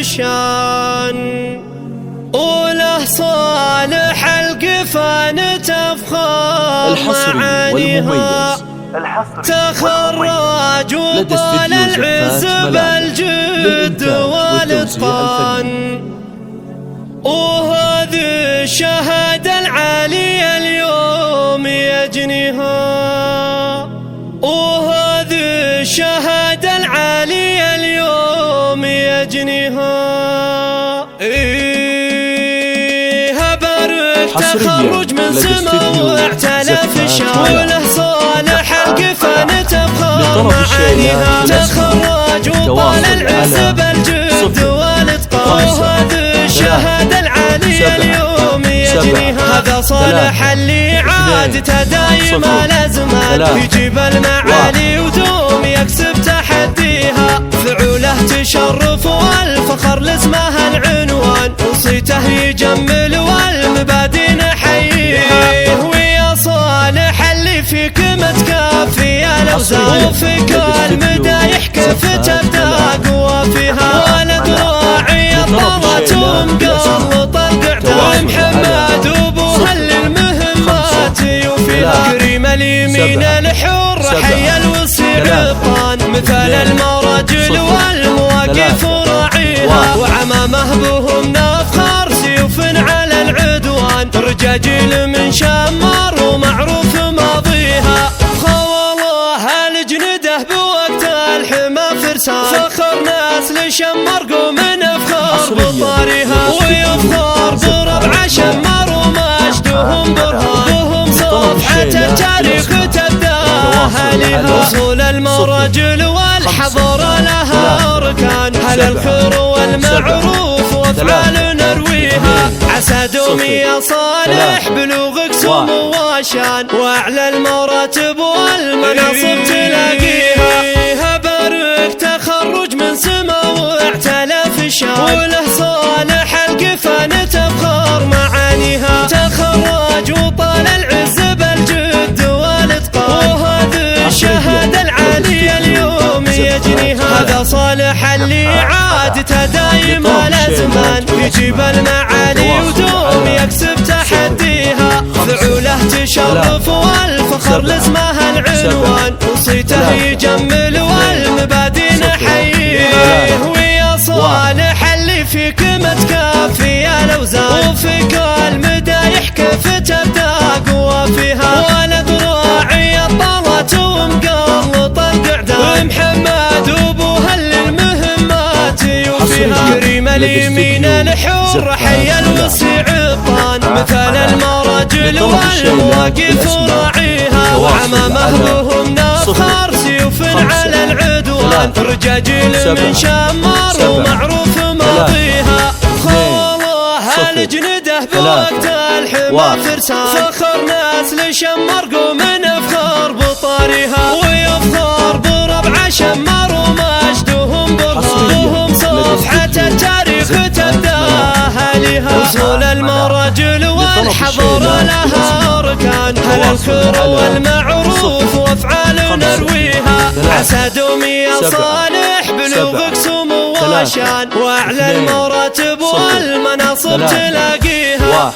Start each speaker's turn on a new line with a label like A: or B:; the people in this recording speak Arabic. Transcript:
A: الشان، وله صالح القفان تفخر معانيها، تخرج وطال العز بالجد والاتقان، وهذه الشهادة العالية اليوم يجنيها، وهذه الشهادة العالية اليوم يجنيها. تخرج من سما واعتلى في الشام، وله صالح القفان تفخر معانيها، تخرج وطال العز بالجد والاتقان، وهذه الشهادة العالية اليوم يجنيها. هذا صالح اللي عادته دايما الازمان، يجيب المعالي ودوم يكسب تحديها، فعوله تشرف والفخر لاسمها العنوان، وصيته يجمل والمبادئ نحييه. ويا صالح اللي فيك متكافي الاوزان، وفيك المدايح كيف تبدا قوى فيها، ولد راعي الطلات ومقلط القعدان، محمد وابوها للمهمات يوفيها، كريم اليمين الحر حي الوصي عطان، مثل المراجل والمواقف راعيها، وعمامه بهم نفخر سيوف على العدوان، رجاجيل من شمار ومعروف ماضيها، خوالله الجنده بوقت الحما فرسان، فخر ناس لشمر قوم نفخر بطاريها، ويفخر بربع شمر ومجدهم برهان، وهم صفحة التاريخ تبداها لها، وصول المراجل والحضر لها أركان، هل الخير والمعروف وافعال نرويها، عسى دوم يا صالح بلوغك سمو وشان، واعلى المراتب والمناصب تلاقيها، بارك تخرج من سما واعتلى في الشان، وله صالح القفان تفخر معانيها، تخرج وطال العز بالجد والاتقان، وهذه الشهادة العالية اليوم يجنيها. هذا صالح اللي عادته دايما الازمان، يجيب المعالي ودوم يكسب تحديها، فعوله تشرف والفخر لاسمها العنوان، وصيته يجمل والمبادئ نحييه. ويا صالح اللي فيك متكافي الاوزان، وفيك المدايح كيف تبدا قوى فيها، ولد راعي الطلات ومقلط القعدان، محمد وابوها للمهمات يوفيها، كريم اليمين الحر حي الوصي عطان، مثل المراجل والمواقف راعيها، وعمامه بهم نفخر سيوف على العدوان، رجاجيل من شمار ومعروف ماضيها، خوالله الجنده بوقت الحما فرسان، فخر ناس لشمر قوم نفخر بطاريها، ويفخر بربع شمر ومجدهم برهان، وهم صفحة التاريخ تبداها لها، وصول المراجل والحضر لها أركان، هل الخير والمعروف وافعال نرويها، عسى دوم يا صالح بلوغك سمو وشان، واعلى المراتب والمناصب تلاقيها.